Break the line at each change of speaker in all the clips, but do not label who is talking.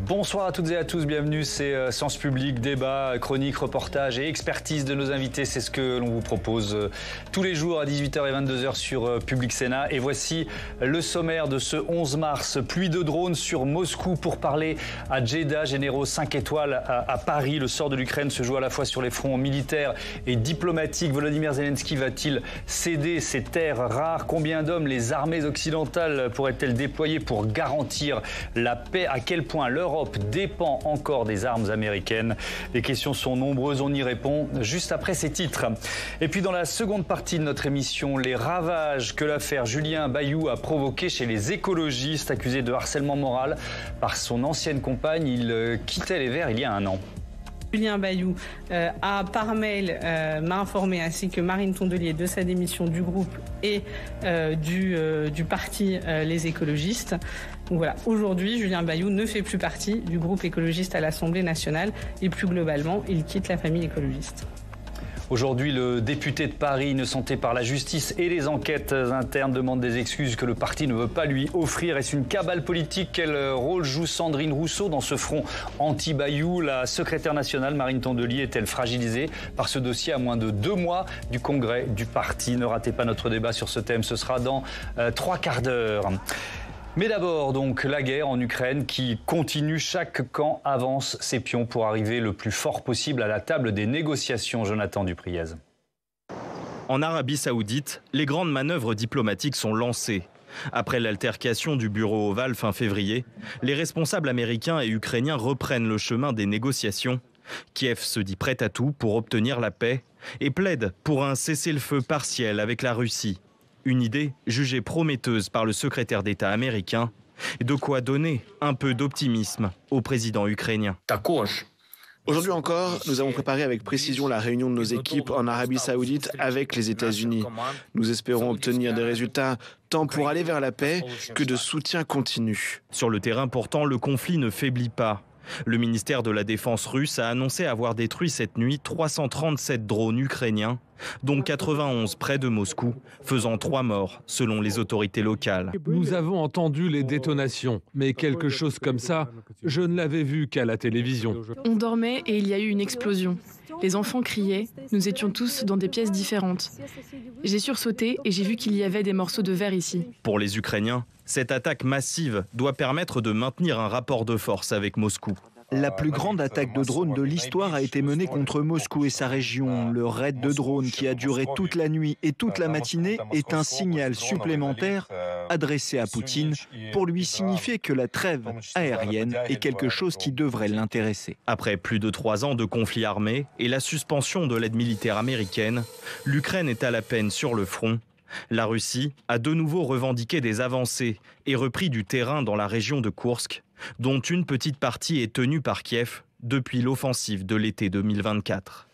Bonsoir à toutes et à tous, bienvenue, c'est Sciences Publiques, débat, chronique, reportage et expertise de nos invités. C'est ce que l'on vous propose tous les jours à 18h et 22h sur Public Sénat. Et voici le sommaire de ce 11 mars. Pluie de drones sur Moscou pour parler à Jeddah, généraux 5 étoiles à Paris. Le sort de l'Ukraine se joue à la fois sur les fronts militaires et diplomatiques. Volodymyr Zelensky va-t-il céder ses terres rares? Combien d'hommes les armées occidentales pourraient-elles déployer pour garantir la paix? À quel point l'Europe dépend encore des armes américaines? Les questions sont nombreuses, on y répond juste après ces titres. Et puis dans la seconde partie de notre émission, les ravages que l'affaire Julien Bayou a provoqué chez les écologistes accusés de harcèlement moral par son ancienne compagne. Il quittait les Verts il y a un an.
Julien Bayou a par mail m'a informé, ainsi que Marine Tondelier, de sa démission du groupe et du parti Les Écologistes. Donc voilà, aujourd'hui, Julien Bayou ne fait plus partie du groupe écologiste à l'Assemblée nationale et plus globalement, il quitte la famille écologiste.
Aujourd'hui, le député de Paris, innocenté par la justice et les enquêtes internes, demande des excuses que le parti ne veut pas lui offrir. Est-ce une cabale politique? Quel rôle joue Sandrine Rousseau dans ce front anti-Bayou? La secrétaire nationale, Marine Tondelier, est-elle fragilisée par ce dossier à moins de 2 mois du congrès du parti? Ne ratez pas notre débat sur ce thème, ce sera dans 3 quarts d'heure. Mais d'abord, donc, la guerre en Ukraine qui continue. Chaque camp avance ses pions pour arriver le plus fort possible à la table des négociations. Jonathan Dupriez.
En Arabie Saoudite, les grandes manœuvres diplomatiques sont lancées. Après l'altercation du bureau ovale fin février, les responsables américains et ukrainiens reprennent le chemin des négociations. Kiev se dit prêt à tout pour obtenir la paix et plaide pour un cessez-le-feu partiel avec la Russie. Une idée jugée prometteuse par le secrétaire d'État américain, de quoi donner un peu d'optimisme au président ukrainien.
Aujourd'hui encore, nous avons préparé avec précision la réunion de nos équipes en Arabie Saoudite avec les États-Unis. Nous espérons obtenir des résultats tant pour aller vers la paix que de soutien continu.
Sur le terrain pourtant, le conflit ne faiblit pas. Le ministère de la Défense russe a annoncé avoir détruit cette nuit 337 drones ukrainiens, dont 91 près de Moscou, faisant 3 morts selon les autorités locales.
Nous avons entendu les détonations, mais quelque chose comme ça, je ne l'avais vu qu'à la télévision.
On dormait et il y a eu une explosion. Les enfants criaient, nous étions tous dans des pièces différentes. J'ai sursauté et j'ai vu qu'il y avait des morceaux de verre ici.
Pour les Ukrainiens, cette attaque massive doit permettre de maintenir un rapport de force avec Moscou.
La plus grande attaque de drones de l'histoire a été menée contre Moscou et sa région. Le raid de drones qui a duré toute la nuit et toute la matinée est un signal supplémentaire adressé à Poutine pour lui signifier que la trêve aérienne est quelque chose qui devrait l'intéresser.
Après plus de 3 ans de conflit armé et la suspension de l'aide militaire américaine, l'Ukraine est à la peine sur le front. La Russie a de nouveau revendiqué des avancées et repris du terrain dans la région de Koursk, dont une petite partie est tenue par Kiev depuis l'offensive de l'été 2024.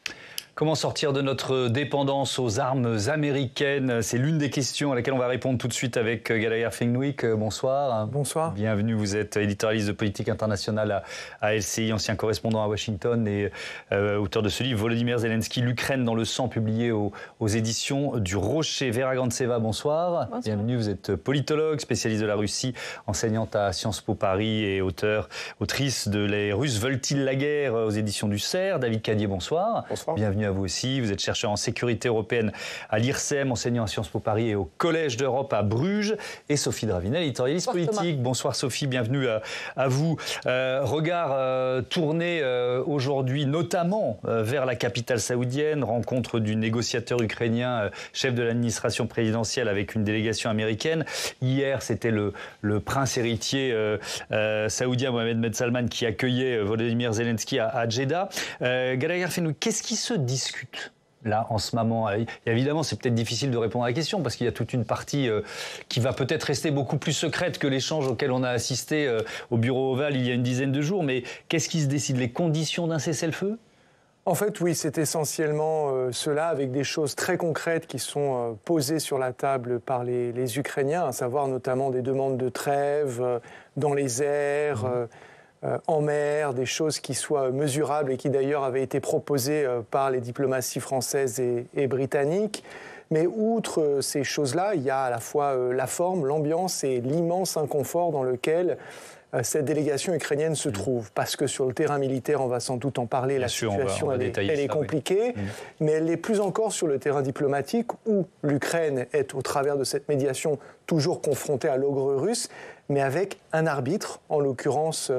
Comment sortir de notre dépendance aux armes américaines? C'est l'une des questions à laquelle on va répondre tout de suite avec Gallagher Fenwick. Bonsoir.
Bonsoir.
Bienvenue, vous êtes éditorialiste de politique internationale à LCI, ancien correspondant à Washington et auteur de ce livre Volodymyr Zelensky, l'Ukraine dans le sang, publié aux éditions du Rocher. Vera Grantseva, bonsoir. Bonsoir. Bienvenue, vous êtes politologue, spécialiste de la Russie, enseignante à Sciences Po Paris et autrice de Les Russes veulent-ils la guerre aux éditions du CERF. David Cadier, bonsoir.
Bonsoir.
Bienvenue à vous aussi. Vous êtes chercheur en sécurité européenne à l'IRSEM, enseignant à Sciences Po Paris et au Collège d'Europe à Bruges. Et Sophie Dravinel, éditorialiste politique. Bonsoir Sophie, bienvenue à vous. Regard tourné aujourd'hui notamment vers la capitale saoudienne, rencontre du négociateur ukrainien, chef de l'administration présidentielle avec une délégation américaine. Hier, c'était le prince héritier saoudien Mohamed Ben Salman qui accueillait Volodymyr Zelensky à Jeddah. Gallagher Fenwick, qu'est-ce qui se discute là en ce moment? Et évidemment, c'est peut-être difficile de répondre à la question parce qu'il y a toute une partie qui va peut-être rester beaucoup plus secrète que l'échange auquel on a assisté au bureau ovale il y a une dizaine de jours. Mais qu'est-ce qui se décide? Les conditions d'un cessez-le-feu?
En fait, oui, c'est essentiellement cela, avec des choses très concrètes qui sont posées sur la table par les Ukrainiens, à savoir notamment des demandes de trêve dans les airs, en mer, des choses qui soient mesurables et qui d'ailleurs avaient été proposées par les diplomaties françaises et britanniques. Mais outre ces choses-là, il y a à la fois la forme, l'ambiance et l'immense inconfort dans lequel cette délégation ukrainienne se trouve. Parce que sur le terrain militaire, on va sans doute en parler, la situation elle est compliquée, mais elle l'est plus encore sur le terrain diplomatique où l'Ukraine est, au travers de cette médiation, toujours confrontée à l'ogre russe, mais avec un arbitre, en l'occurrence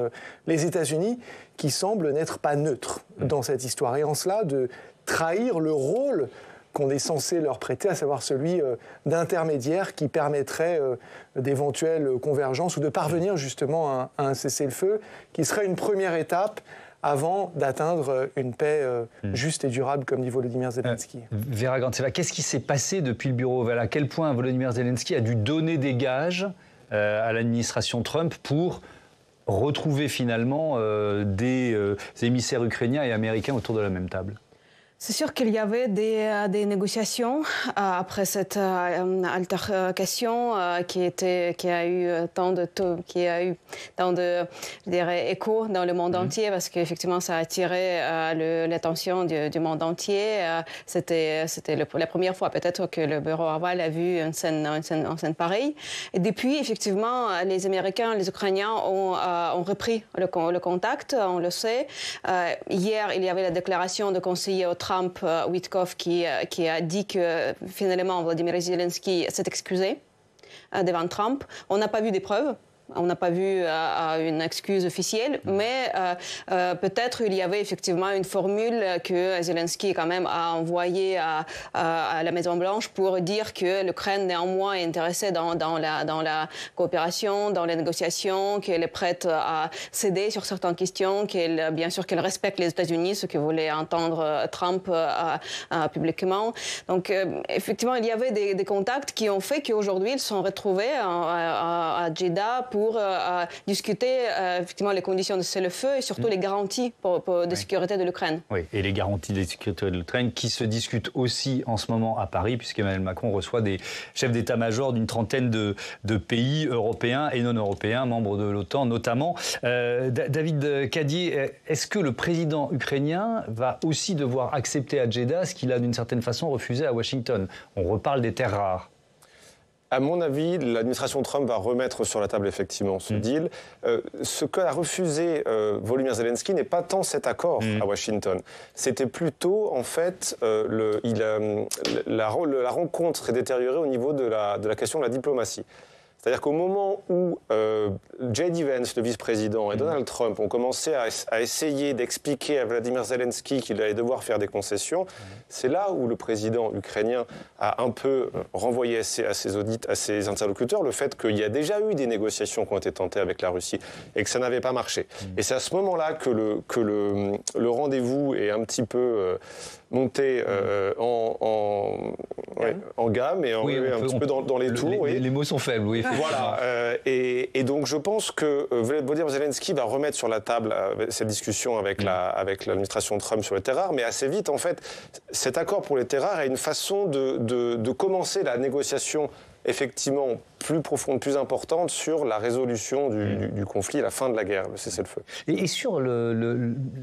les États-Unis, qui semble n'être pas neutre dans cette histoire. Et en cela, de trahir le rôle qu'on est censé leur prêter, à savoir celui d'intermédiaire qui permettrait d'éventuelles convergences ou de parvenir justement à un cessez-le-feu qui serait une première étape avant d'atteindre une paix juste et durable, comme dit Volodymyr Zelensky.
Vera Grantseva, qu'est-ce qui s'est passé depuis le bureau ovale? À quel point Volodymyr Zelensky a dû donner des gages à l'administration Trump pour retrouver finalement des émissaires ukrainiens et américains autour de la même table?
C'est sûr qu'il y avait des négociations après cette altercation qui a eu tant de échos dans le monde entier, parce qu'effectivement ça a attiré l'attention du monde entier. C'était la première fois peut-être que le bureau ovale a vu une scène pareille. Et depuis, effectivement, les Américains, les Ukrainiens ont repris le contact, on le sait. Hier, il y avait la déclaration de conseiller au Trump, Witkoff, qui a dit que finalement Volodymyr Zelensky s'est excusé devant Trump. On n'a pas vu des preuves. On n'a pas vu une excuse officielle, mais peut-être il y avait effectivement une formule que Zelensky quand même a envoyée à la Maison-Blanche pour dire que l'Ukraine néanmoins est intéressée dans la coopération, dans les négociations, qu'elle est prête à céder sur certaines questions, bien sûr qu'elle respecte les États-Unis, ce que voulait entendre Trump publiquement. Donc effectivement, il y avait des contacts qui ont fait qu'aujourd'hui ils sont retrouvés à Jeddah pour discuter effectivement les conditions de cessez-le-feu et surtout les garanties de sécurité de l'Ukraine. Oui,
et les garanties de sécurité de l'Ukraine qui se discutent aussi en ce moment à Paris, puisqu'Emmanuel Macron reçoit des chefs d'état-major d'une trentaine de pays européens et non européens, membres de l'OTAN notamment. David Cadier, est-ce que le président ukrainien va aussi devoir accepter à Jeddah ce qu'il a d'une certaine façon refusé à Washington? On reparle des terres rares.
À mon avis, l'administration Trump va remettre sur la table effectivement ce deal. Ce qu'a refusé Volodymyr Zelensky n'est pas tant cet accord à Washington. C'était plutôt, en fait, la rencontre est détériorée au niveau de la question de la diplomatie. C'est-à-dire qu'au moment où J.D. Vance, le vice-président, et Donald Trump ont commencé à essayer d'expliquer à Volodymyr Zelensky qu'il allait devoir faire des concessions, c'est là où le président ukrainien a un peu renvoyé à ses interlocuteurs le fait qu'il y a déjà eu des négociations qui ont été tentées avec la Russie et que ça n'avait pas marché. Et c'est à ce moment-là que le rendez-vous est un petit peu monté en gamme et un petit peu dans les tours.
Les mots sont faibles, oui.
Voilà. Et donc je pense que Volodymyr Zelensky va remettre sur la table cette discussion avec l'administration Trump sur les terres rares, mais assez vite, en fait, cet accord pour les terres rares est une façon de commencer la négociation effectivement plus profonde, plus importante sur la résolution du conflit, la fin de la guerre, le cessez-le-feu.
Et sur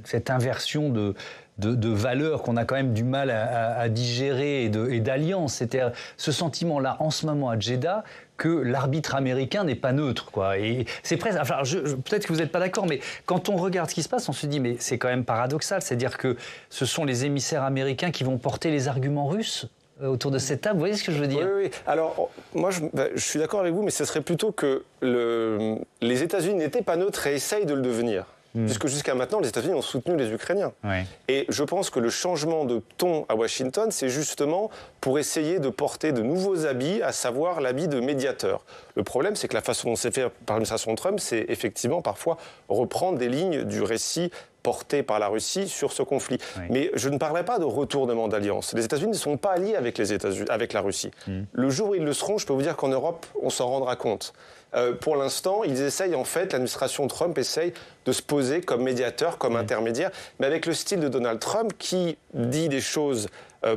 cette inversion de valeurs qu'on a quand même du mal à digérer et d'alliance, c'était ce sentiment-là en ce moment à Jeddah que l'arbitre américain n'est pas neutre, quoi. Et c'est presque. Enfin, peut-être que vous n'êtes pas d'accord, mais quand on regarde ce qui se passe, on se dit mais c'est quand même paradoxal, c'est-à-dire que ce sont les émissaires américains qui vont porter les arguments russes autour de cette table. Vous voyez ce que je veux dire?
Oui. Alors, moi, je suis d'accord avec vous, mais ce serait plutôt que les États-Unis n'étaient pas neutres et essayent de le devenir. Puisque jusqu'à maintenant, les États-Unis ont soutenu les Ukrainiens. Ouais. Et je pense que le changement de ton à Washington, c'est justement pour essayer de porter de nouveaux habits, à savoir l'habit de médiateur. Le problème, c'est que la façon dont c'est fait par l'administration Trump, c'est effectivement parfois reprendre des lignes du récit porté par la Russie sur ce conflit. Oui. Mais je ne parlerai pas de retournement d'alliance. Les États-Unis ne sont pas alliés avec la Russie. Le jour où ils le seront, je peux vous dire qu'en Europe, on s'en rendra compte. Pour l'instant, ils essayent, en fait, l'administration Trump essaye de se poser comme médiateur, comme intermédiaire, mais avec le style de Donald Trump qui dit des choses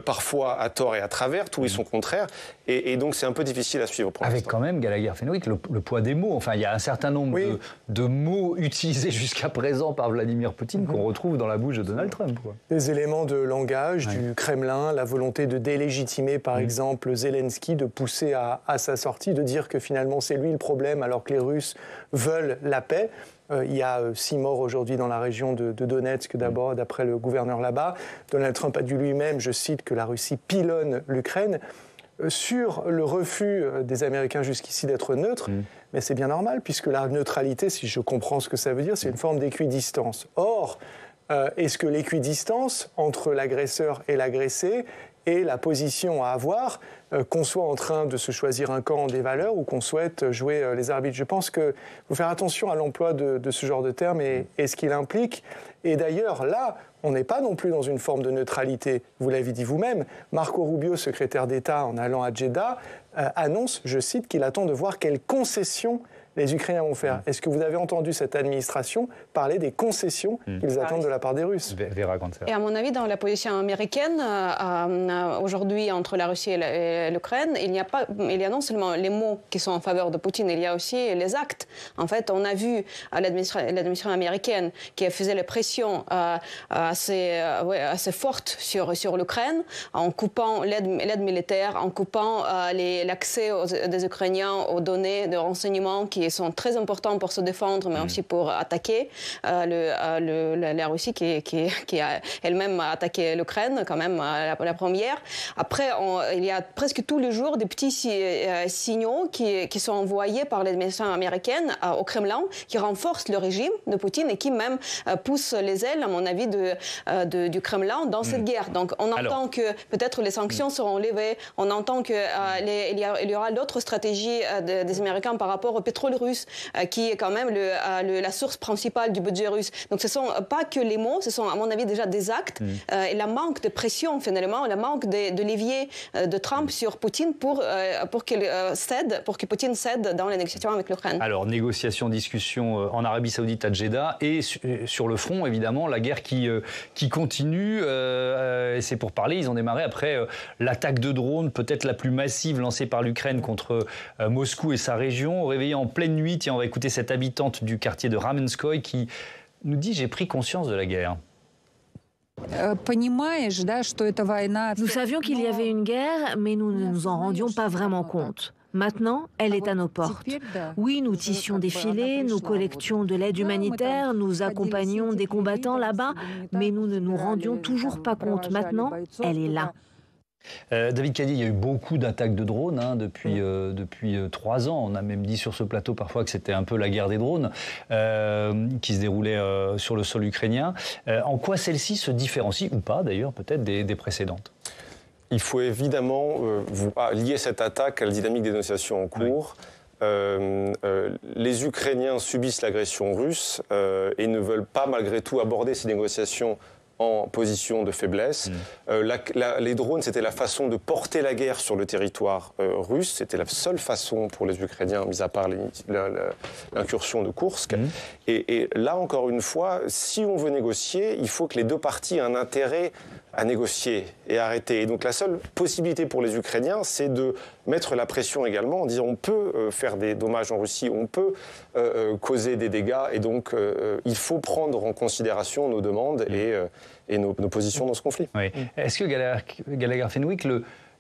parfois à tort et à travers, tout et son contraire, et donc c'est un peu difficile à suivre pour
Avec quand même, Gallagher-Fenwick, le poids des mots. Enfin, il y a un certain nombre de mots utilisés jusqu'à présent par Vladimir Poutine qu'on retrouve dans la bouche de Donald Trump.
Des éléments de langage du Kremlin, la volonté de délégitimer par exemple Zelensky, de pousser à sa sortie, de dire que finalement c'est lui le problème alors que les Russes veulent la paix. Il y a 6 morts aujourd'hui dans la région de Donetsk, d'abord, d'après le gouverneur là-bas. Donald Trump a dit lui-même, je cite, que la Russie pilonne l'Ukraine. Sur le refus des Américains jusqu'ici d'être neutres, mais c'est bien normal, puisque la neutralité, si je comprends ce que ça veut dire, c'est une forme d'équidistance. Or, est-ce que l'équidistance entre l'agresseur et l'agressé est la position à avoir, qu'on soit en train de se choisir un camp des valeurs ou qu'on souhaite jouer les arbitres? Je pense qu'il faut faire attention à l'emploi de ce genre de terme et ce qu'il implique. Et d'ailleurs, là, on n'est pas non plus dans une forme de neutralité. Vous l'avez dit vous-même, Marco Rubio, secrétaire d'État en allant à Jeddah, annonce, je cite, qu'il attend de voir quelles concessions les Ukrainiens vont faire. Est-ce que vous avez entendu cette administration parler des concessions qu'ils attendent de la part des Russes?
Et à mon avis, dans la position américaine, aujourd'hui, entre la Russie et l'Ukraine, il y a non seulement les mots qui sont en faveur de Poutine, il y a aussi les actes. En fait, on a vu l'administration américaine qui faisait les pressions assez fortes sur l'Ukraine, en coupant l'aide militaire, en coupant l'accès des Ukrainiens aux données de renseignement qui sont très importants pour se défendre, mais aussi pour attaquer la Russie qui a elle-même attaqué l'Ukraine, quand même, la première. Après, il y a presque tous les jours des petits signaux qui sont envoyés par l'administration américaine au Kremlin, qui renforcent le régime de Poutine et qui même poussent les ailes, à mon avis, du Kremlin dans cette guerre. Donc, on entend que peut-être les sanctions seront levées, on entend qu'il y aura d'autres stratégies des Américains par rapport au pétrole russe, qui est quand même la source principale du budget russe. Donc ce ne sont pas que les mots, ce sont à mon avis déjà des actes et la manque de pression finalement, la manque de levier de Trump sur Poutine pour que Poutine cède dans les négociations avec l'Ukraine.
Alors négociations, discussions en Arabie Saoudite à Jeddah et sur le front évidemment la guerre qui continue et c'est pour parler, ils ont démarré après l'attaque de drones peut-être la plus massive lancée par l'Ukraine contre Moscou et sa région, réveillée en pleine nuit. Tiens, on va écouter cette habitante du quartier de Ramenskoye qui nous dit « J'ai pris conscience de la guerre ».
Nous savions qu'il y avait une guerre, mais nous ne nous en rendions pas vraiment compte. Maintenant, elle est à nos portes. Oui, nous tissions des filets, nous collections de l'aide humanitaire, nous accompagnions des combattants là-bas, mais nous ne nous rendions toujours pas compte. Maintenant, elle est là.
David Cadier, il y a eu beaucoup d'attaques de drones depuis 3 ans. On a même dit sur ce plateau parfois que c'était un peu la guerre des drones qui se déroulait sur le sol ukrainien. En quoi celle-ci se différencie, ou pas d'ailleurs, peut-être des précédentes?
Il faut évidemment lier cette attaque à la dynamique des négociations en cours. Les Ukrainiens subissent l'agression russe et ne veulent pas malgré tout aborder ces négociations en position de faiblesse. Les drones, c'était la façon de porter la guerre sur le territoire russe. C'était la seule façon pour les Ukrainiens, mis à part l'incursion de Koursk. Et là, encore une fois, si on veut négocier, il faut que les deux parties aient un intérêt à négocier et arrêter. Et donc la seule possibilité pour les Ukrainiens, c'est de mettre la pression également en disant on peut faire des dommages en Russie, on peut causer des dégâts, et donc il faut prendre en considération nos demandes et nos positions dans ce conflit.
Oui. Est-ce que Gallagher-Fenwick,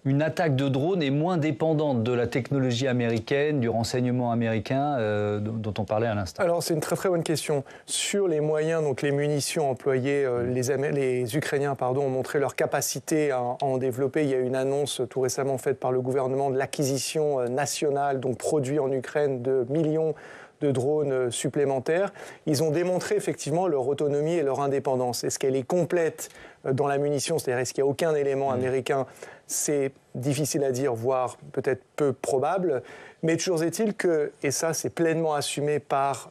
une attaque de drone est moins dépendante de la technologie américaine, du renseignement américain dont on parlait à l'instant?
Alors c'est une très très bonne question. Sur les moyens, donc les munitions employées, les Ukrainiens ont montré leur capacité à en développer. Il y a une annonce tout récemment faite par le gouvernement de l'acquisition nationale, donc produit en Ukraine, de millions de drones supplémentaires. Ils ont démontré effectivement leur autonomie et leur indépendance. Est-ce qu'elle est complète dans la munition, c'est-à-dire est-ce qu'il n'y a aucun élément américain? C'est difficile à dire, voire peut-être peu probable. Mais toujours est-il que, et ça c'est pleinement assumé par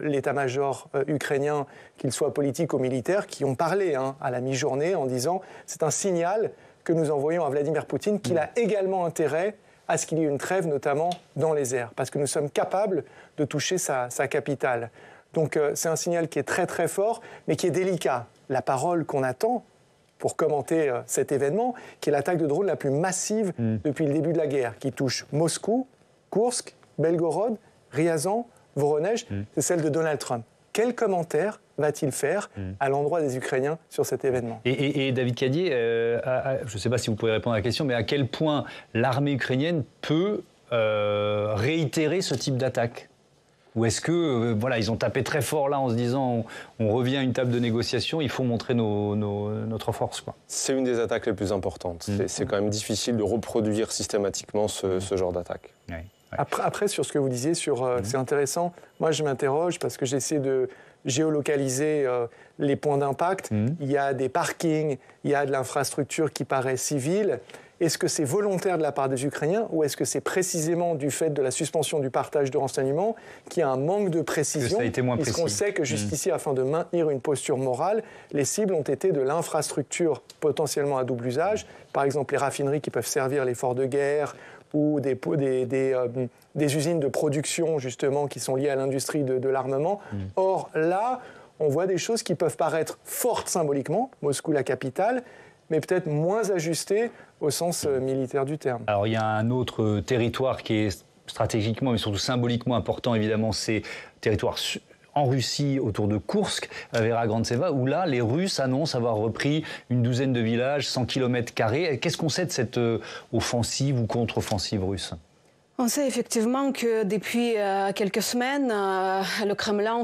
l'état-major ukrainien, qu'il soit politique ou militaire, qui ont parlé à la mi-journée en disant c'est un signal que nous envoyons à Vladimir Poutine qu'il a également intérêt à ce qu'il y ait une trêve, notamment dans les airs, parce que nous sommes capables de toucher sa capitale. Donc c'est un signal qui est très très fort, mais qui est délicat. La parole qu'on attend, pour commenter cet événement, qui est l'attaque de drone la plus massive depuis le début de la guerre, qui touche Moscou, Koursk, Belgorod, Ryazan, Voronezh, c'est celle de Donald Trump. Quel commentaire va-t-il faire à l'endroit des Ukrainiens sur cet événement?
Et David Cadier, je ne sais pas si vous pouvez répondre à la question, mais à quel point l'armée ukrainienne peut réitérer ce type d'attaque? Ou est-ce que, voilà, ils ont tapé très fort là en se disant on revient à une table de négociation, il faut montrer notre force, quoi.
C'est une des attaques les plus importantes. C'est quand même difficile de reproduire systématiquement ce genre d'attaque.
Oui.
Après, sur ce que vous disiez, c'est intéressant. Moi, je m'interroge parce que j'essaie de géolocaliser les points d'impact. Il y a des parkings, il y a de l'infrastructure qui paraît civile. Est-ce que c'est volontaire de la part des Ukrainiens ou est-ce que c'est précisément du fait de la suspension du partage de renseignements qu'il y a un manque de précision? Est-ce qu'on sait que jusqu'ici, afin de maintenir une posture morale, les cibles ont été de l'infrastructure potentiellement à double usage, par exemple les raffineries qui peuvent servir les forts de guerre ou des usines de production justement qui sont liées à l'industrie de l'armement. Or là, on voit des choses qui peuvent paraître fortes symboliquement, Moscou la capitale, mais peut-être moins ajustées au sens militaire du terme.
Alors il y a un autre territoire qui est stratégiquement mais surtout symboliquement important évidemment, c'est le territoire en Russie, autour de Koursk, vers Grantseva, où là, les Russes annoncent avoir repris une douzaine de villages, 100 km². Qu'est-ce qu'on sait de cette offensive ou contre-offensive russe ?
On sait effectivement que depuis quelques semaines, le Kremlin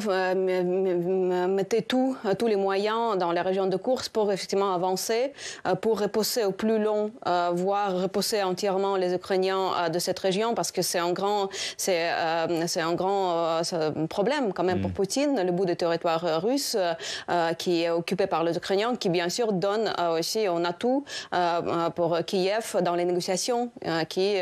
mettait tous les moyens dans la région de Koursk pour effectivement avancer, pour repousser au plus long, voire repousser entièrement les Ukrainiens de cette région, parce que c'est un grand problème quand même pour Poutine, le bout du territoire russe qui est occupé par les Ukrainiens, qui bien sûr donne aussi un atout pour Kiev dans les négociations qui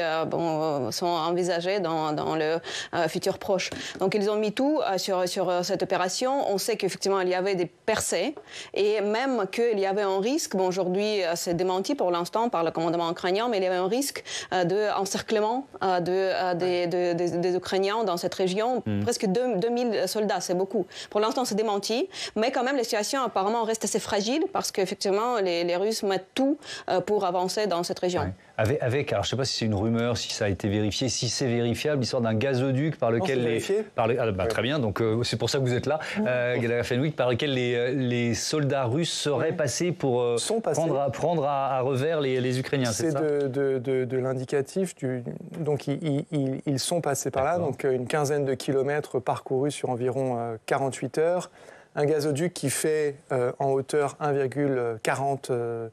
sont envisagées dans le futur proche. Donc ils ont mis tout sur cette opération. On sait qu'effectivement il y avait des percées et même qu'il y avait un risque, aujourd'hui c'est démenti pour l'instant par le commandement ukrainien, mais il y avait un risque d'encerclement des Ukrainiens dans cette région. Presque 2000 soldats, c'est beaucoup. Pour l'instant c'est démenti, mais quand même la situation apparemment reste assez fragile parce qu'effectivement les Russes mettent tout pour avancer dans cette région.
Ouais. Alors je ne sais pas si c'est une rumeur, si ça a été vérifié, si c'est vérifiable, l'histoire d'un gazoduc par lequel très bien, donc c'est pour ça que vous êtes là, Galera Fenwick, par lequel les soldats russes seraient passés pour prendre à revers les Ukrainiens, c'est ça?
C'est de l'indicatif, donc ils sont passés par là, donc une quinzaine de kilomètres parcourus sur environ 48 heures, un gazoduc qui fait en hauteur 1,40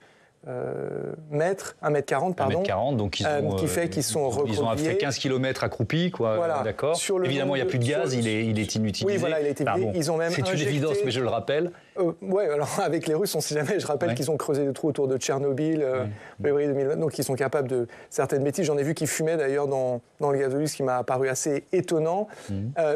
mètres, 1m40, pardon.
1m40, donc
qu'ils sont recroquevillés.
Ils ont fait 15 km accroupis, quoi.
Voilà.
D'accord. Évidemment, il n'y a plus de gaz, il est inutilisé.
Oui, voilà, il a été vidé. Ils ont même
c'est une évidence, mais je le rappelle.
Oui, alors avec les Russes, on ne sait jamais. Je rappelle qu'ils ont creusé des trous autour de Tchernobyl, février 2020, donc ils sont capables de certaines bêtises. J'en ai vu qui fumaient d'ailleurs dans le gazoduc, ce qui m'a paru assez étonnant.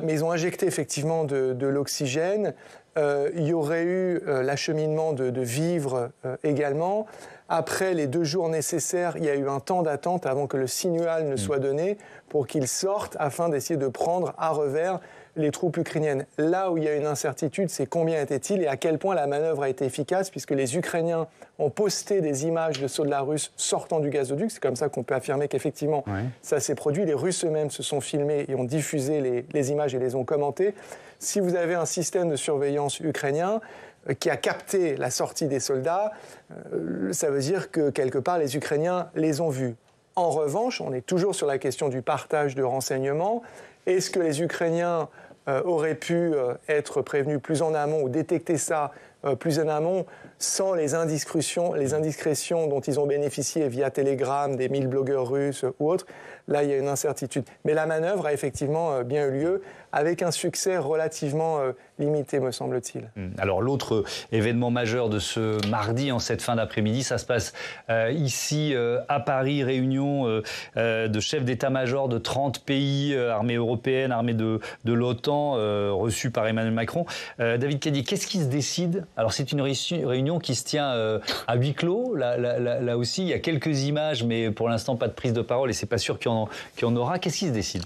Mais ils ont injecté effectivement de l'oxygène. Il y aurait eu l'acheminement de vivres également. Après les 2 jours nécessaires, il y a eu un temps d'attente avant que le signal ne soit donné pour qu'ils sortent afin d'essayer de prendre à revers les troupes ukrainiennes. Là où il y a une incertitude, c'est combien étaient-ils et à quel point la manœuvre a été efficace, puisque les Ukrainiens ont posté des images de soldats russes sortant du gazoduc. C'est comme ça qu'on peut affirmer qu'effectivement ça s'est produit. Les Russes eux-mêmes se sont filmés et ont diffusé les images et les ont commentées. Si vous avez un système de surveillance ukrainien qui a capté la sortie des soldats, ça veut dire que quelque part les Ukrainiens les ont vus. En revanche, on est toujours sur la question du partage de renseignements. Est-ce que les Ukrainiens auraient pu être prévenus plus en amont ou détecter ça plus en amont sans les indiscrétions dont ils ont bénéficié via Telegram, des 1000 blogueurs russes ou autres? Là, il y a une incertitude. Mais la manœuvre a effectivement bien eu lieu avec un succès relativement limité, me semble-t-il.
Alors l'autre événement majeur de ce mardi, en cette fin d'après-midi, ça se passe ici à Paris, réunion de chefs d'état-major de 30 pays, armée européenne, armée de l'OTAN, reçue par Emmanuel Macron. David Cadier, qu'est-ce qui se décide? Alors c'est une réunion qui se tient à huis clos, là aussi, il y a quelques images, mais pour l'instant pas de prise de parole et c'est pas sûr qu'il y en aura. Qu'est-ce qui se décide?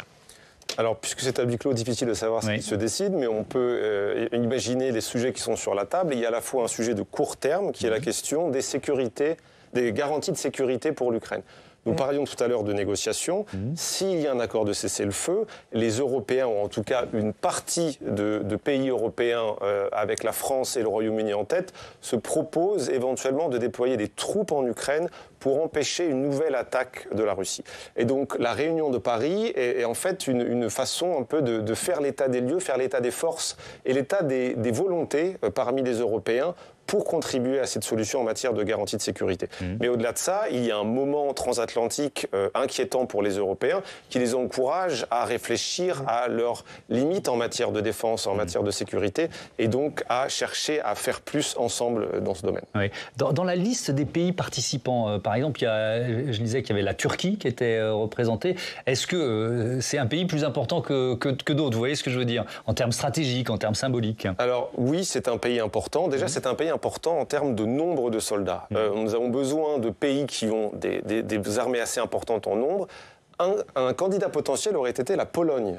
Alors, puisque c'est à huis clos, difficile de savoir ce qui se décide, mais on peut imaginer les sujets qui sont sur la table. Il y a à la fois un sujet de court terme, qui est la question des sécurités, des garanties de sécurité pour l'Ukraine. Nous parlions tout à l'heure de négociations. S'il y a un accord de cessez-le-feu, les Européens, ou en tout cas une partie de pays européens, avec la France et le Royaume-Uni en tête, se proposent éventuellement de déployer des troupes en Ukraine pour empêcher une nouvelle attaque de la Russie. Et donc la réunion de Paris est en fait une façon un peu de faire l'état des lieux, faire l'état des forces et l'état des volontés parmi les Européens pour contribuer à cette solution en matière de garantie de sécurité. Mais au-delà de ça, il y a un moment transatlantique inquiétant pour les Européens qui les encourage à réfléchir à leurs limites en matière de défense, en matière de sécurité, et donc à chercher à faire plus ensemble dans ce domaine.
Oui. Dans la liste des pays participants, par exemple, je disais qu'il y avait la Turquie qui était représentée. Est-ce que c'est un pays plus important que d'autres? Vous voyez ce que je veux dire? En termes stratégiques, en termes symboliques.
Alors oui, c'est un pays important. Déjà, c'est un pays important en termes de nombre de soldats. Nous avons besoin de pays qui ont des armées assez importantes en nombre. Un candidat potentiel aurait été la Pologne,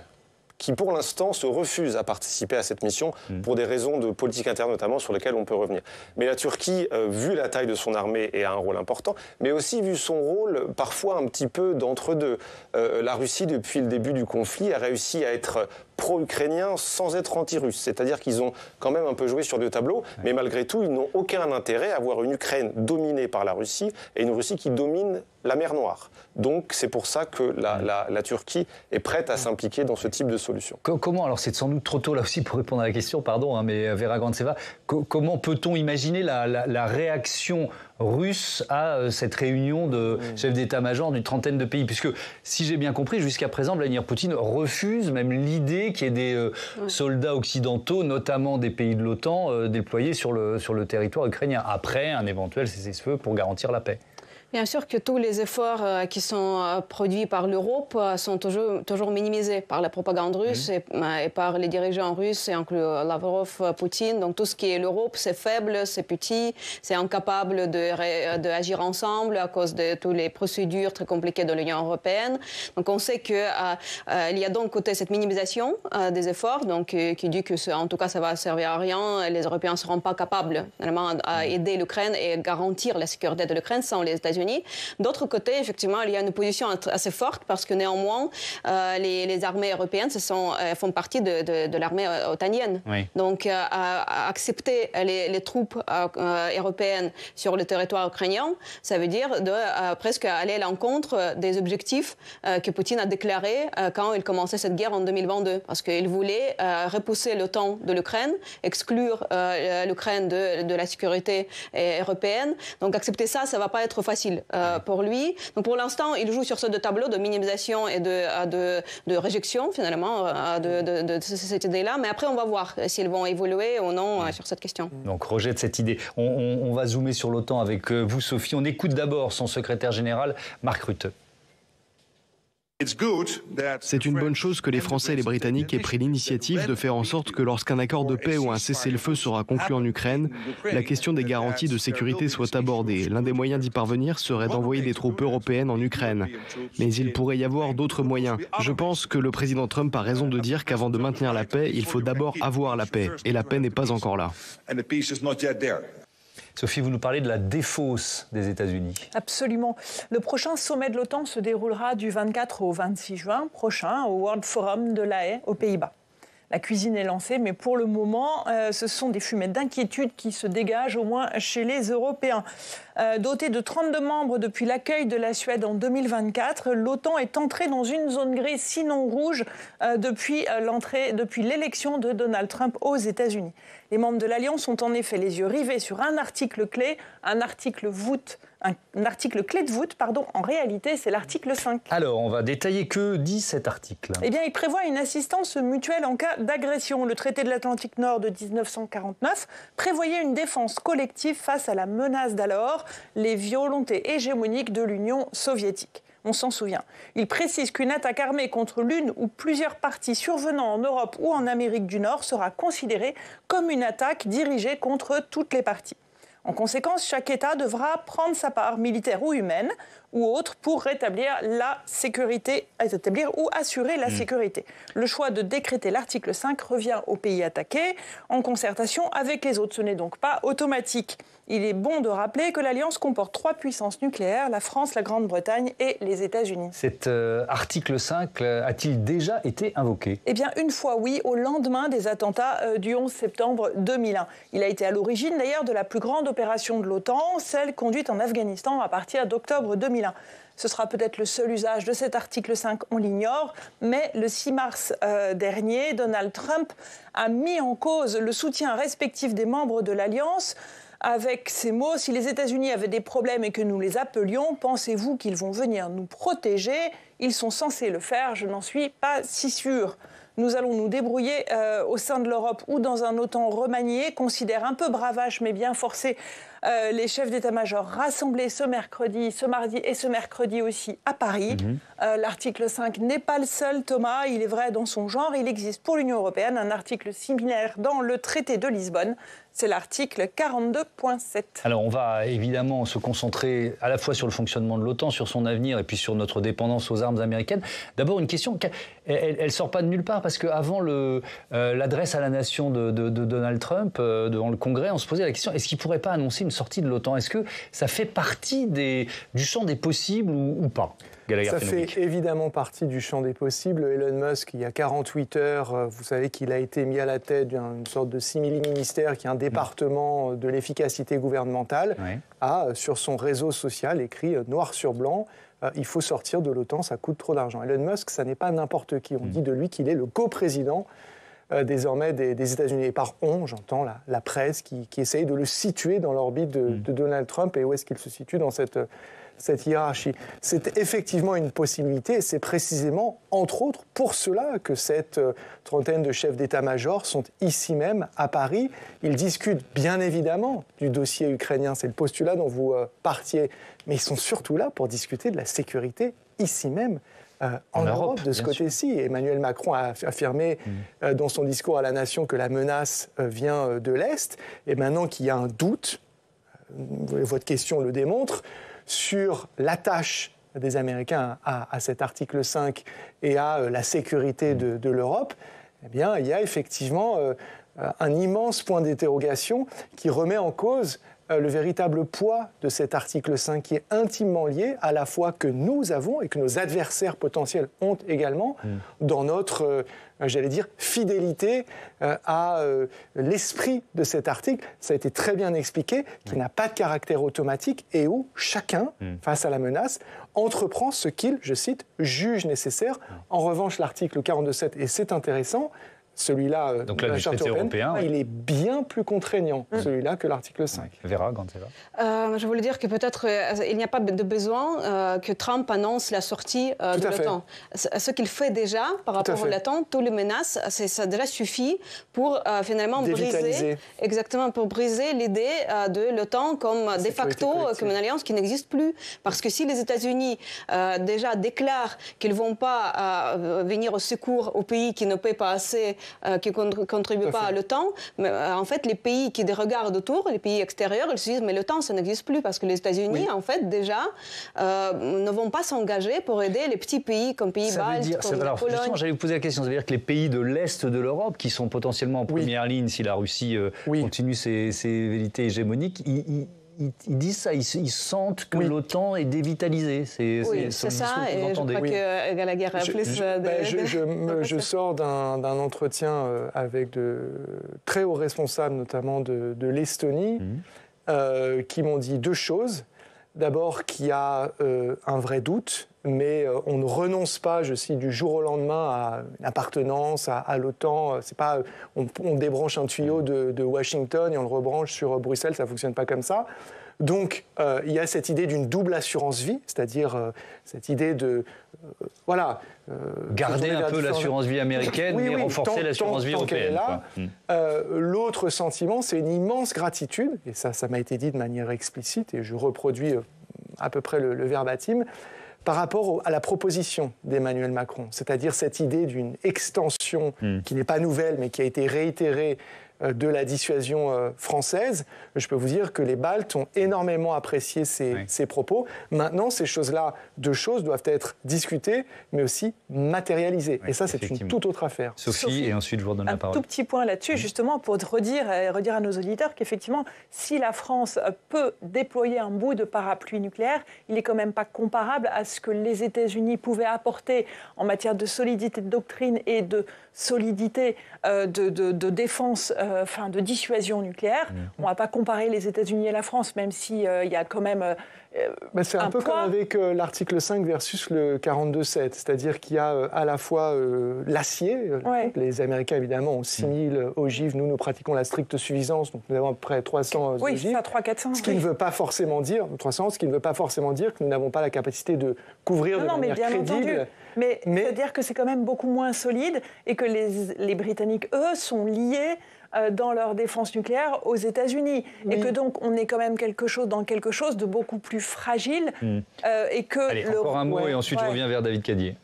qui pour l'instant se refuse à participer à cette mission pour des raisons de politique interne notamment sur lesquelles on peut revenir. Mais la Turquie, vu la taille de son armée, a un rôle important, mais aussi vu son rôle parfois un petit peu d'entre-deux. La Russie, depuis le début du conflit, a réussi à être pro-ukrainien sans être anti-russe. C'est-à-dire qu'ils ont quand même un peu joué sur deux tableaux, mais malgré tout, ils n'ont aucun intérêt à avoir une Ukraine dominée par la Russie et une Russie qui domine la mer Noire. Donc c'est pour ça que la Turquie est prête à s'impliquer dans ce type de solution.
Comment, alors c'est sans doute trop tôt là aussi pour répondre à la question, pardon, mais Vera Grantseva, comment peut-on imaginer la réaction russe à cette réunion de chefs d'état-major d'une trentaine de pays? Puisque, si j'ai bien compris, jusqu'à présent, Vladimir Poutine refuse même l'idée qu'il y ait des soldats occidentaux, notamment des pays de l'OTAN, déployés sur le territoire ukrainien, après un éventuel cessez-le-feu pour garantir la paix.
Bien sûr que tous les efforts qui sont produits par l'Europe sont toujours minimisés par la propagande russe et par les dirigeants russes, et inclus Lavrov, Poutine. Donc tout ce qui est l'Europe, c'est faible, c'est petit, c'est incapable d'agir ensemble à cause de toutes les procédures très compliquées de l'Union européenne. Donc on sait qu'il y a donc côté cette minimisation des efforts, donc qui dit que en tout cas ça va servir à rien, les Européens ne seront pas capables vraiment à aider l'Ukraine et garantir la sécurité de l'Ukraine sans les États-Unis. D'autre côté, effectivement, il y a une position assez forte parce que néanmoins, les armées européennes font partie de l'armée otanienne. Oui. Donc, accepter les troupes européennes sur le territoire ukrainien, ça veut dire presque aller à l'encontre des objectifs que Poutine a déclarés quand il commençait cette guerre en 2022. Parce qu'il voulait repousser l'OTAN de l'Ukraine, exclure l'Ukraine de la sécurité européenne. Donc, accepter ça, ça ne va pas être facile pour lui. Donc pour l'instant, il joue sur ce deux tableaux de minimisation et de réjection, finalement, de cette idée-là. Mais après, on va voir s'ils vont évoluer ou non sur cette question.
Donc rejet de cette idée. On va zoomer sur l'OTAN avec vous, Sophie. On écoute d'abord son secrétaire général, Mark Rutte.
C'est une bonne chose que les Français et les Britanniques aient pris l'initiative de faire en sorte que lorsqu'un accord de paix ou un cessez-le-feu sera conclu en Ukraine, la question des garanties de sécurité soit abordée. L'un des moyens d'y parvenir serait d'envoyer des troupes européennes en Ukraine. Mais il pourrait y avoir d'autres moyens. Je pense que le président Trump a raison de dire qu'avant de maintenir la paix, il faut d'abord avoir la paix. Et la paix n'est pas encore là.
Sophie, vous nous parlez de la défausse des États-Unis.
Absolument. Le prochain sommet de l'OTAN se déroulera du 24 au 26 juin prochain au World Forum de La Haye, aux Pays-Bas. La cuisine est lancée, mais pour le moment, ce sont des fumées d'inquiétude qui se dégagent, au moins chez les Européens. Dotée de 32 membres depuis l'accueil de la Suède en 2024, l'OTAN est entrée dans une zone grise, sinon rouge, depuis l'élection de Donald Trump aux États-Unis. Les membres de l'Alliance ont en effet les yeux rivés sur un article clé, un article clé de voûte, en réalité, c'est l'article 5.
Alors, on va détailler, que dit cet article?
Eh bien, il prévoit une assistance mutuelle en cas d'agression. Le traité de l'Atlantique Nord de 1949 prévoyait une défense collective face à la menace d'alors, les volontés hégémoniques de l'Union soviétique. On s'en souvient. Il précise qu'une attaque armée contre l'une ou plusieurs parties survenant en Europe ou en Amérique du Nord sera considérée comme une attaque dirigée contre toutes les parties. En conséquence, chaque État devra prendre sa part, militaire ou humaine, ou autres pour rétablir la sécurité, ou assurer la sécurité. Le choix de décréter l'article 5 revient aux pays attaqués en concertation avec les autres. Ce n'est donc pas automatique. Il est bon de rappeler que l'Alliance comporte 3 puissances nucléaires, la France, la Grande-Bretagne et les États-Unis.
Cet article 5 a-t-il déjà été invoqué?
Eh bien, une fois oui, au lendemain des attentats du 11 septembre 2001. Il a été à l'origine d'ailleurs de la plus grande opération de l'OTAN, celle conduite en Afghanistan à partir d'octobre 2001. Ce sera peut-être le seul usage de cet article 5, on l'ignore, mais le 6 mars dernier, Donald Trump a mis en cause le soutien respectif des membres de l'Alliance avec ces mots: si les États-Unis avaient des problèmes et que nous les appelions, pensez-vous qu'ils vont venir nous protéger? Ils sont censés le faire, je n'en suis pas si sûre. Nous allons nous débrouiller au sein de l'Europe ou dans un OTAN remanié, considère un peu bravache mais bien forcé les chefs d'état-major rassemblés ce mercredi, ce mardi et ce mercredi aussi à Paris. L'article 5 n'est pas le seul, Thomas, il est vrai dans son genre. Il existe pour l'Union européenne un article similaire dans le traité de Lisbonne. C'est l'article 42.7.
Alors on va évidemment se concentrer à la fois sur le fonctionnement de l'OTAN, sur son avenir et puis sur notre dépendance aux armes américaines. D'abord une question, elle ne sort pas de nulle part parce qu'avant l'adresse à la nation de Donald Trump devant le Congrès, on se posait la question, est-ce qu'il ne pourrait pas annoncer une sortie de l'OTAN? Est-ce que ça fait partie du champ des possibles ou pas?
Ça fait évidemment partie du champ des possibles. Elon Musk, il y a 48 heures, vous savez qu'il a été mis à la tête d'une sorte de simili-ministère qui est un département de l'efficacité gouvernementale, a sur son réseau social écrit noir sur blanc, il faut sortir de l'OTAN, ça coûte trop d'argent. Elon Musk, ça n'est pas n'importe qui. On dit de lui qu'il est le coprésident désormais des États-Unis. Et par on, j'entends la presse qui essaye de le situer dans l'orbite de Donald Trump et où est-ce qu'il se situe dans cette hiérarchie. C'est effectivement une possibilité et c'est précisément, entre autres, pour cela que cette trentaine de chefs d'état-major sont ici même à Paris. Ils discutent bien évidemment du dossier ukrainien, c'est le postulat dont vous partiez, mais ils sont surtout là pour discuter de la sécurité ici même. En Europe, de ce côté-ci. Emmanuel Macron a affirmé dans son discours à la nation que la menace vient de l'Est. Et maintenant qu'il y a un doute, votre question le démontre, sur l'attache des Américains à cet article 5 et à la sécurité de l'Europe, eh bien, il y a effectivement un immense point d'interrogation qui remet en cause le véritable poids de cet article 5 qui est intimement lié à la fois que nous avons et que nos adversaires potentiels ont également dans notre, j'allais dire, fidélité à l'esprit de cet article. Ça a été très bien expliqué, qui n'a pas de caractère automatique et où chacun, face à la menace, entreprend ce qu'il, je cite, juge nécessaire. En revanche, l'article 42.7, et c'est intéressant, celui-là,
donc là, de la Charte européenne,
il est bien plus contraignant, celui-là, que l'article 5.
Vera, Grandseva.
Je voulais dire que peut-être il n'y a pas de besoin que Trump annonce la sortie de l'OTAN. Ce qu'il fait déjà par rapport à l'OTAN, toutes les menaces, ça déjà suffit pour finalement briser l'idée de l'OTAN comme de facto comme une alliance qui n'existe plus. Parce que si les États-Unis déjà déclarent qu'ils ne vont pas venir au secours aux pays qui ne paient pas assez, qui ne contribuent pas à l'OTAN, mais en fait, les pays qui regardent autour, les pays extérieurs, ils se disent mais l'OTAN, ça n'existe plus parce que les États-Unis, en fait, déjà, ne vont pas s'engager pour aider les petits pays comme Pays-Baltes, comme la Pologne.
Justement, j'allais vous poser la question. Ça veut dire que les pays de l'Est de l'Europe, qui sont potentiellement en première ligne si la Russie continue ses velléités hégémoniques, ils disent ça, ils sentent que l'OTAN est dévitalisée. C'est
ça, et je crois que Gallagher a plus...
Je sors d'un entretien avec de très hauts responsables, notamment de l'Estonie, qui m'ont dit deux choses. D'abord, qu'il y a un vrai doute, mais on ne renonce pas, je cite, du jour au lendemain à une appartenance à l'OTAN. C'est pas, on débranche un tuyau de Washington et on le rebranche sur Bruxelles, ça ne fonctionne pas comme ça. Donc, il y a cette idée d'une double assurance-vie, c'est-à-dire cette idée de...
garder un peu l'assurance-vie américaine, mais renforcer l'assurance-vie européenne.
L'autre sentiment, c'est une immense gratitude, et ça m'a été dit de manière explicite, et je reproduis à peu près le verbatim, par rapport à la proposition d'Emmanuel Macron, c'est-à-dire cette idée d'une extension qui n'est pas nouvelle, mais qui a été réitérée de la dissuasion française. Je peux vous dire que les Baltes ont énormément apprécié ces propos. Maintenant, ces choses-là, deux choses doivent être discutées, mais aussi matérialisées. Et ça, c'est une toute autre affaire.
Sophie, et ensuite je vous redonne la parole.
Un tout petit point là-dessus, justement, pour redire à nos auditeurs qu'effectivement, si la France peut déployer un bout de parapluie nucléaire, il n'est quand même pas comparable à ce que les États-Unis pouvaient apporter en matière de solidité de doctrine et de solidité de défense, de dissuasion nucléaire. On ne va pas comparer les États-Unis et la France, même s'il y a quand même
c'est un peu comme avec l'article 5 versus le 42.7, c'est-à-dire qu'il y a à la fois l'acier, les Américains évidemment ont 6000 ogives, nous pratiquons la stricte suffisance, donc nous avons à peu près 300 ogives.
Oui, ça, 300-400.
Ce qui ne veut pas forcément dire, 300, ce qui ne veut pas forcément dire que nous n'avons pas la capacité de couvrir de manière crédible.
Entendu. Mais c'est-à-dire que c'est quand même beaucoup moins solide et que les Britanniques, eux, sont liés dans leur défense nucléaire aux États-Unis. Oui. Et que donc, on est quand même dans quelque chose de beaucoup plus fragile. Et que
Allez, encore un mot et ensuite je reviens vers David Cadier.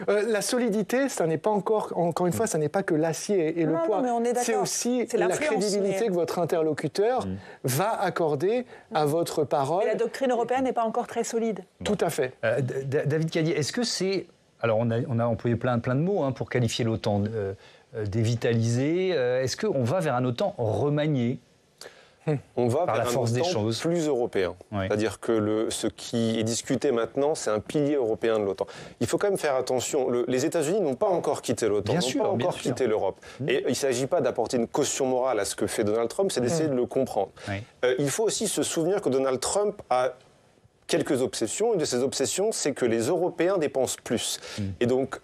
La solidité, ça n'est pas encore une fois, ça n'est pas que l'acier et le poids. C'est aussi la crédibilité que votre interlocuteur va accorder à votre parole.
Et la doctrine européenne n'est pas encore très solide.
Tout à fait.
David Cadier, est-ce que c'est... Alors, on a employé plein de mots pour qualifier l'OTAN. Dévitalisé. Est-ce qu'on va vers un OTAN remanié ?
On va vers un OTAN plus européen. Ouais. C'est-à-dire que ce qui est discuté maintenant, c'est un pilier européen de l'OTAN. Il faut quand même faire attention. Les États-Unis n'ont pas encore quitté l'OTAN, n'ont pas encore quitté l'Europe. Et il ne s'agit pas d'apporter une caution morale à ce que fait Donald Trump, c'est d'essayer de le comprendre. Il faut aussi se souvenir que Donald Trump a quelques obsessions. Une de ces obsessions, c'est que les Européens dépensent plus. Et donc,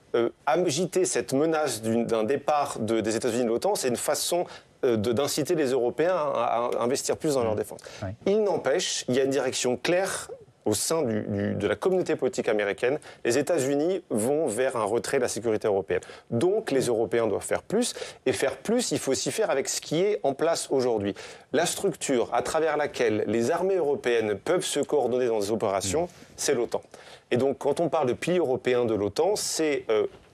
agiter cette menace d'un départ des États-Unis de l'OTAN, c'est une façon d'inciter les Européens à investir plus dans leur défense. Il n'empêche, il y a une direction claire au sein de la communauté politique américaine. Les États-Unis vont vers un retrait de la sécurité européenne. Donc, les Européens doivent faire plus. Et faire plus, il faut aussi faire avec ce qui est en place aujourd'hui. La structure à travers laquelle les armées européennes peuvent se coordonner dans des opérations, c'est l'OTAN. Et donc, quand on parle de pilier européen de l'OTAN, c'est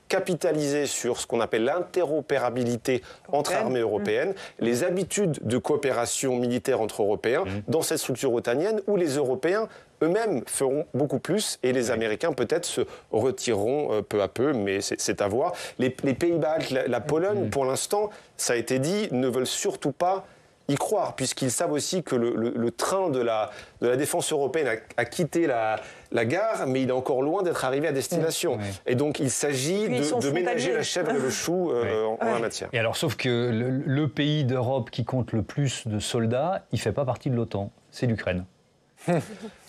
capitaliser sur ce qu'on appelle l'interopérabilité entre armées européennes, les habitudes de coopération militaire entre Européens dans cette structure otanienne où les Européens eux-mêmes feront beaucoup plus et les Américains peut-être se retireront peu à peu, mais c'est à voir. Les Pays-Bas, la Pologne, pour l'instant, ça a été dit, ne veulent surtout pas y croire, puisqu'ils savent aussi que le train de la défense européenne a quitté la gare, mais il est encore loin d'être arrivé à destination. Et donc, il s'agit de ménager la chèvre et le chou en la matière.
Et alors, sauf que le pays d'Europe qui compte le plus de soldats, il ne fait pas partie de l'OTAN, c'est l'Ukraine.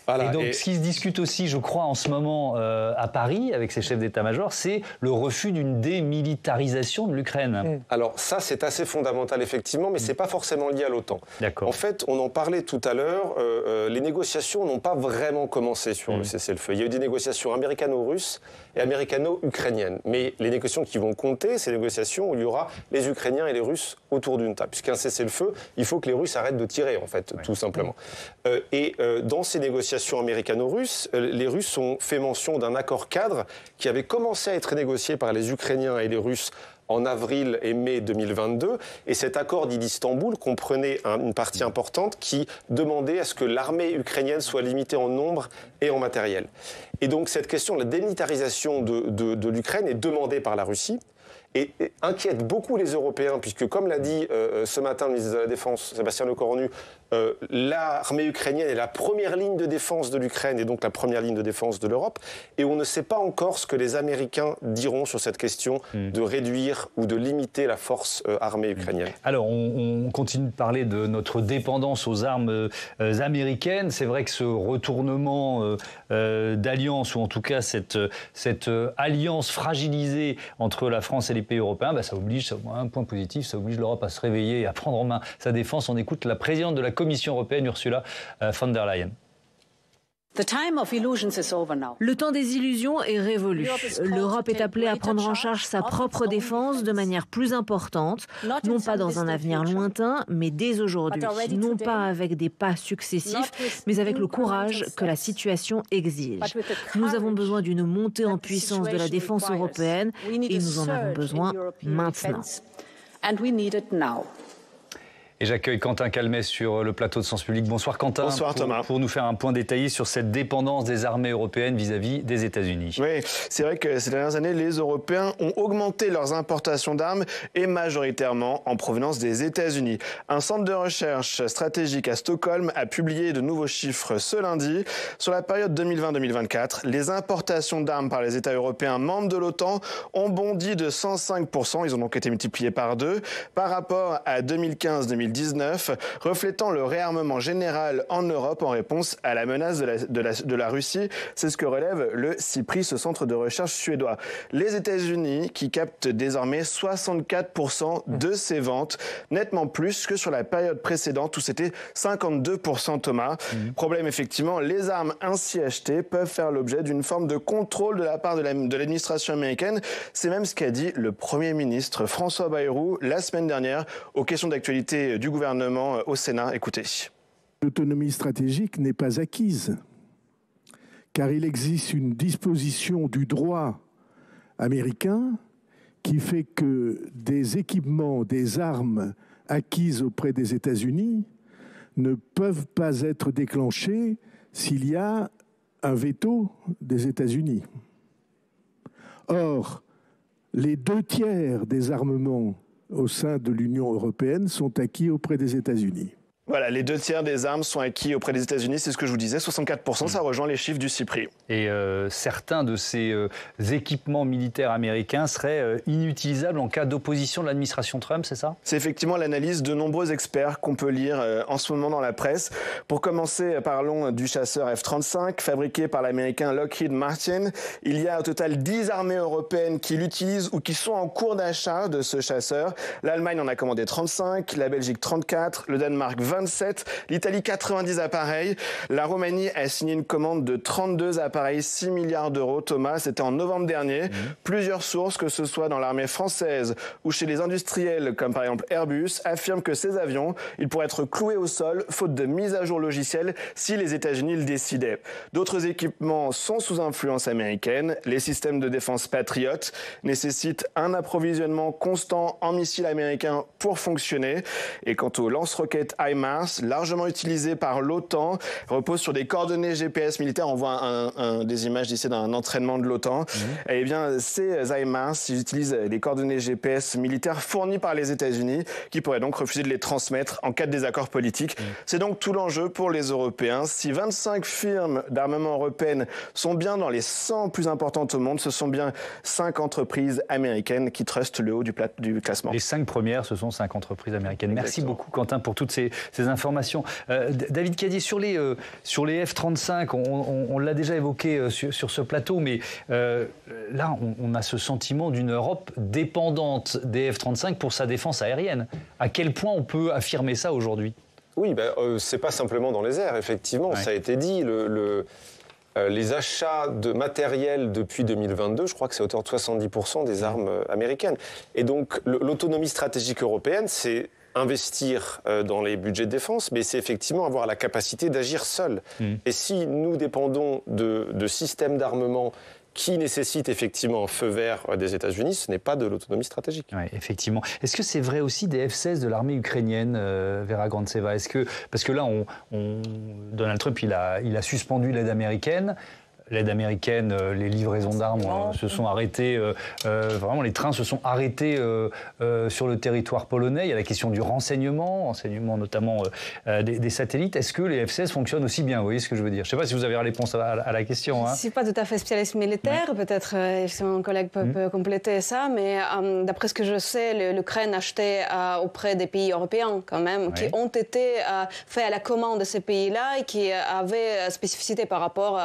Voilà, et donc, ce qui se discute aussi, je crois, en ce moment à Paris, avec ses chefs d'état-major, c'est le refus d'une démilitarisation de l'Ukraine.
Alors ça, c'est assez fondamental, effectivement, mais ce n'est pas forcément lié à l'OTAN. En fait, on en parlait tout à l'heure, les négociations n'ont pas vraiment commencé sur le cessez-le-feu. Il y a eu des négociations américano-russes et américano-ukrainiennes. Mais les négociations qui vont compter, c'est les négociations où il y aura les Ukrainiens et les Russes autour d'une table. Puisqu'un cessez-le-feu, il faut que les Russes arrêtent de tirer, en fait, tout simplement. Dans ces négociations américano-russes, les Russes ont fait mention d'un accord cadre qui avait commencé à être négocié par les Ukrainiens et les Russes en avril et mai 2022. Et cet accord dit d'Istanbul comprenait une partie importante qui demandait à ce que l'armée ukrainienne soit limitée en nombre et en matériel. Et donc cette question de la démilitarisation de l'Ukraine est demandée par la Russie. Et inquiète beaucoup les Européens, puisque, comme l'a dit ce matin le ministre de la Défense, Sébastien Lecornu, l'armée ukrainienne est la première ligne de défense de l'Ukraine et donc la première ligne de défense de l'Europe. Et on ne sait pas encore ce que les Américains diront sur cette question de réduire ou de limiter la force armée ukrainienne.
Alors, on continue de parler de notre dépendance aux armes américaines. C'est vrai que ce retournement d'alliance, ou en tout cas cette alliance fragilisée entre la France et les pays européens, ça oblige, un point positif, ça oblige l'Europe à se réveiller et à prendre en main sa défense. On écoute la présidente de la Commission européenne, Ursula von der Leyen.
Le temps des illusions est révolu. L'Europe est appelée à prendre en charge sa propre défense de manière plus importante, non pas dans un avenir lointain, mais dès aujourd'hui. Non pas avec des pas successifs, mais avec le courage que la situation exige. Nous avons besoin d'une montée en puissance de la défense européenne et nous en avons besoin maintenant.
Et j'accueille Quentin Calmet sur le plateau de Sens Public. Bonsoir Quentin.
Bonsoir Thomas.
Pour nous faire un point détaillé sur cette dépendance des armées européennes vis-à-vis des États-Unis.
Oui, c'est vrai que ces dernières années, les Européens ont augmenté leurs importations d'armes et majoritairement en provenance des États-Unis. Un centre de recherche stratégique à Stockholm a publié de nouveaux chiffres ce lundi. Sur la période 2020-2024, les importations d'armes par les États européens membres de l'OTAN ont bondi de 105%. Ils ont donc été multipliés par 2 par rapport à 2015-2019, reflétant le réarmement général en Europe en réponse à la menace de la Russie. C'est ce que relève le CIPRI, ce centre de recherche suédois. Les États-Unis qui captent désormais 64% de ces ventes, nettement plus que sur la période précédente où c'était 52%, Thomas. Problème effectivement, les armes ainsi achetées peuvent faire l'objet d'une forme de contrôle de la part de l'administration américaine. C'est même ce qu'a dit le Premier ministre François Bayrou la semaine dernière aux questions d'actualité du gouvernement au Sénat. Écoutez.
L'autonomie stratégique n'est pas acquise, car il existe une disposition du droit américain qui fait que des équipements, des armes acquises auprès des États-Unis ne peuvent pas être déclenchés s'il y a un veto des États-Unis. Or, les 2/3 des armements au sein de l'Union européenne sont acquis auprès des États-Unis.
Voilà, les 2/3 des armes sont acquis auprès des États-Unis, c'est ce que je vous disais, 64%, ça rejoint les chiffres du CIPRI.
Et certains de ces équipements militaires américains seraient inutilisables en cas d'opposition de l'administration Trump, c'est ça?
C'est effectivement l'analyse de nombreux experts qu'on peut lire en ce moment dans la presse. Pour commencer, parlons du chasseur F-35, fabriqué par l'américain Lockheed Martin. Il y a au total 10 armées européennes qui l'utilisent ou qui sont en cours d'achat de ce chasseur. L'Allemagne en a commandé 35, la Belgique 34, le Danemark 27, l'Italie 90 appareils. La Roumanie a signé une commande de 32 appareils, 6 milliards d'euros. Thomas, c'était en novembre dernier. Plusieurs sources, que ce soit dans l'armée française ou chez les industriels, comme par exemple Airbus, affirment que ces avions, ils pourraient être cloués au sol, faute de mise à jour logicielle, si les États-Unis le décidaient. D'autres équipements sont sous influence américaine. Les systèmes de défense Patriot nécessitent un approvisionnement constant en missiles américains pour fonctionner. Et quant aux lance-roquettes HIMARS, largement utilisé par l'OTAN, repose sur des coordonnées GPS militaires. On voit des images d'ici d'un entraînement de l'OTAN. Eh bien, ces HIMARS, ils utilisent les coordonnées GPS militaires fournies par les États-Unis, qui pourraient donc refuser de les transmettre en cas de désaccord politique. C'est donc tout l'enjeu pour les Européens. Si 25 firmes d'armement européennes sont bien dans les 100 plus importantes au monde, ce sont bien 5 entreprises américaines qui trustent le haut du classement.
Les 5 premières, ce sont 5 entreprises américaines.
Exactement.
Merci beaucoup, Quentin, pour toutes ces informations. David Cadier, sur les F-35, on l'a déjà évoqué sur ce plateau, mais là, on a ce sentiment d'une Europe dépendante des F-35 pour sa défense aérienne. À quel point on peut affirmer ça aujourd'hui?
Oui, c'est pas simplement dans les airs, effectivement, ça a été dit. Les achats de matériel depuis 2022, je crois que c'est à hauteur de 70% des armes américaines. Et donc, l'autonomie stratégique européenne, c'est investir dans les budgets de défense, mais c'est effectivement avoir la capacité d'agir seul. Et si nous dépendons de systèmes d'armement qui nécessitent effectivement un feu vert des États-Unis, ce n'est pas de l'autonomie stratégique.
Oui, effectivement. Est-ce que c'est vrai aussi des F-16 de l'armée ukrainienne, Vera Grantseva? Parce que là, Donald Trump, il a suspendu l'aide américaine. L'aide américaine, les livraisons d'armes se sont arrêtées, vraiment les trains se sont arrêtés sur le territoire polonais. Il y a la question du renseignement notamment des satellites. Est-ce que les F-16 fonctionnent aussi bien? Vous voyez ce que je veux dire? Je ne sais pas si vous avez la réponse à la question.
Je ne suis pas tout à fait spécialiste militaire, peut-être mon collègue peut compléter ça, mais d'après ce que je sais, l'Ukraine achetait auprès des pays européens quand même, qui ont été faits à la commande de ces pays-là et qui avaient spécificité par rapport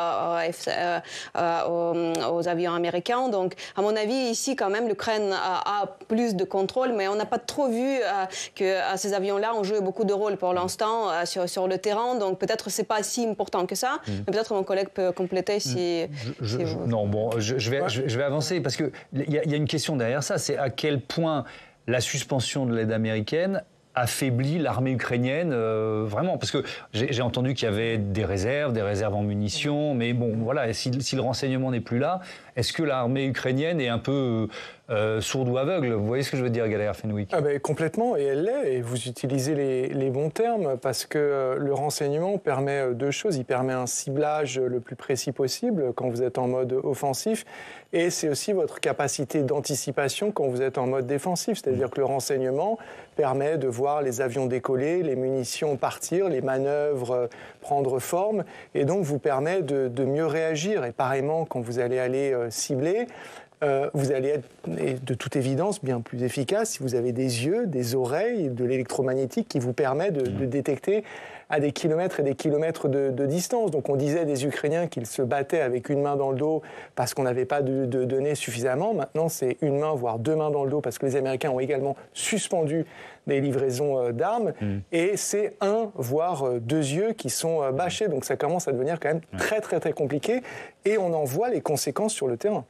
aux avions américains. Donc, à mon avis, ici, quand même, l'Ukraine a plus de contrôle, mais on n'a pas trop vu que ces avions-là ont joué beaucoup de rôle pour l'instant sur le terrain. Donc, peut-être c'est pas si important que ça, mais peut-être mon collègue peut compléter si...
Non, bon, je vais avancer, parce qu'il y a une question derrière ça, c'est à quel point la suspension de l'aide américaine affaiblit l'armée ukrainienne, vraiment, parce que j'ai entendu qu'il y avait des réserves en munitions, mais bon, voilà, si le renseignement n'est plus là, est-ce que l'armée ukrainienne est un peu sourde ou aveugle. Vous voyez ce que je veux dire, Gallagher Fenwick?
Complètement, et elle l'est, et vous utilisez les bons termes, parce que le renseignement permet deux choses. Il permet un ciblage le plus précis possible quand vous êtes en mode offensif, et c'est aussi votre capacité d'anticipation quand vous êtes en mode défensif. C'est-à-dire que le renseignement permet de voir les avions décoller, les munitions partir, les manœuvres prendre forme, et donc vous permet de mieux réagir. Et pareillement, quand vous allez cibler, vous allez être, de toute évidence, bien plus efficace si vous avez des yeux, des oreilles, de l'électromagnétique qui vous permet de détecter à des kilomètres et des kilomètres de distance. Donc on disait des Ukrainiens qu'ils se battaient avec une main dans le dos parce qu'on n'avait pas de données suffisamment. Maintenant, c'est une main, voire deux mains dans le dos, parce que les Américains ont également suspendu des livraisons d'armes. Et c'est un, voire deux yeux qui sont bâchés. Donc ça commence à devenir quand même très, très, très compliqué. Et on en voit les conséquences sur le terrain.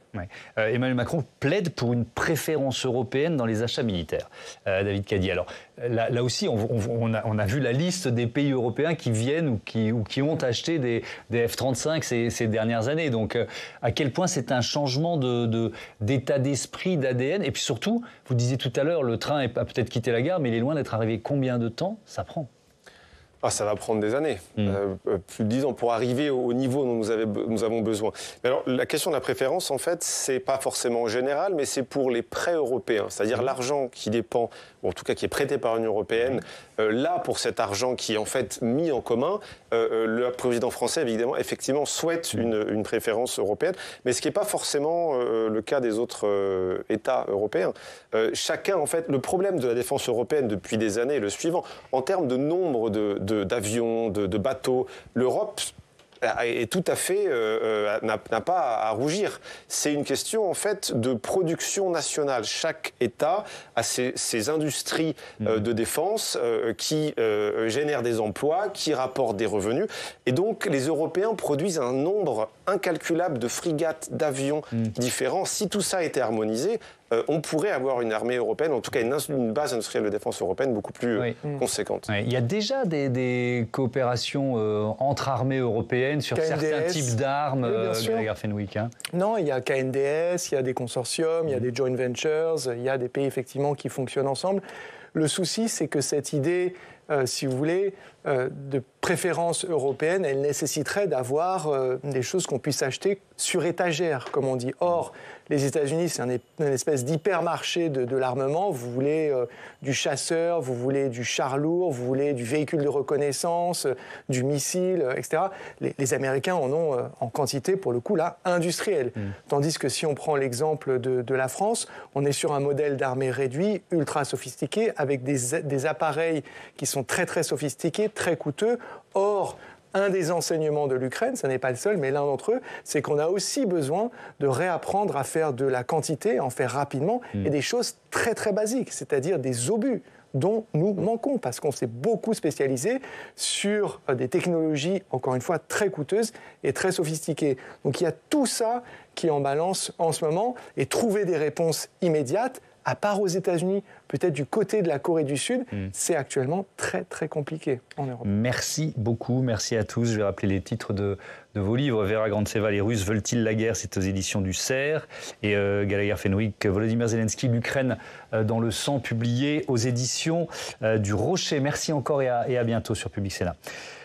Emmanuel Macron plaide pour une préférence européenne dans les achats militaires. David Cady, alors là aussi, on a vu la liste des pays européens qui viennent ou qui ont acheté des F-35 ces dernières années. Donc à quel point c'est un changement d'état d'esprit, d'ADN. Et puis surtout, vous disiez tout à l'heure, le train a peut-être quitté la gare, mais il est loin d'être arrivé. Combien de temps ça prend ?
Ça va prendre des années, plus de 10 ans, pour arriver au niveau dont nous avons besoin. Mais alors, la question de la préférence, en fait, c'est pas forcément général, mais c'est pour les prêts européens, c'est-à-dire l'argent qui dépend, ou en tout cas qui est prêté par l'Union européenne. Là, pour cet argent qui est en fait mis en commun, le président français, évidemment, effectivement, souhaite une préférence européenne, mais ce qui n'est pas forcément le cas des autres États européens. Chacun, en fait, le problème de la défense européenne depuis des années est le suivant. En termes de nombre d'avions, de bateaux, l'Europe est tout à fait n'a pas à rougir. C'est une question en fait de production nationale. Chaque État a ses industries de défense qui génèrent des emplois, qui rapportent des revenus, et donc les Européens produisent un nombre incalculable de frégates, d'avions différents. Si tout ça était harmonisé, on pourrait avoir une armée européenne, en tout cas une base industrielle de défense européenne beaucoup plus conséquente.
Il y a déjà des coopérations entre armées européennes sur certains types d'armes, Gallagher Fenwick.
Non, il y a KNDS, il y a des consortiums, il y a des joint ventures, il y a des pays effectivement qui fonctionnent ensemble. Le souci, c'est que cette idée, si vous voulez, de préférence européenne, elle nécessiterait d'avoir des choses qu'on puisse acheter sur étagère, comme on dit. Or, les États-Unis, c'est une espèce d'hypermarché de l'armement. Vous voulez du chasseur, vous voulez du char lourd, vous voulez du véhicule de reconnaissance, du missile, etc. Les Américains en ont en quantité, pour le coup, là, industrielle. Tandis que si on prend l'exemple de la France, on est sur un modèle d'armée réduit, ultra sophistiqué, avec des appareils qui sont très, très sophistiqués, très coûteux. Or, un des enseignements de l'Ukraine, ce n'est pas le seul, mais l'un d'entre eux, c'est qu'on a aussi besoin de réapprendre à faire de la quantité, à en faire rapidement, et des choses très très basiques, c'est-à-dire des obus dont nous manquons, parce qu'on s'est beaucoup spécialisé sur des technologies, encore une fois, très coûteuses et très sophistiquées. Donc il y a tout ça qui est en balance en ce moment, et trouver des réponses immédiates, à part aux États-Unis, peut-être du côté de la Corée du Sud, c'est actuellement très, très compliqué en Europe.
Merci beaucoup, merci à tous. Je vais rappeler les titres de vos livres. Vera Grantseva, Les Russes veulent-ils la guerre ? C'est aux éditions du CERF. Et Gallagher Fenwick, Volodymyr Zelensky, l'Ukraine dans le sang, publié aux éditions du Rocher. Merci encore et à bientôt sur Public Sénat.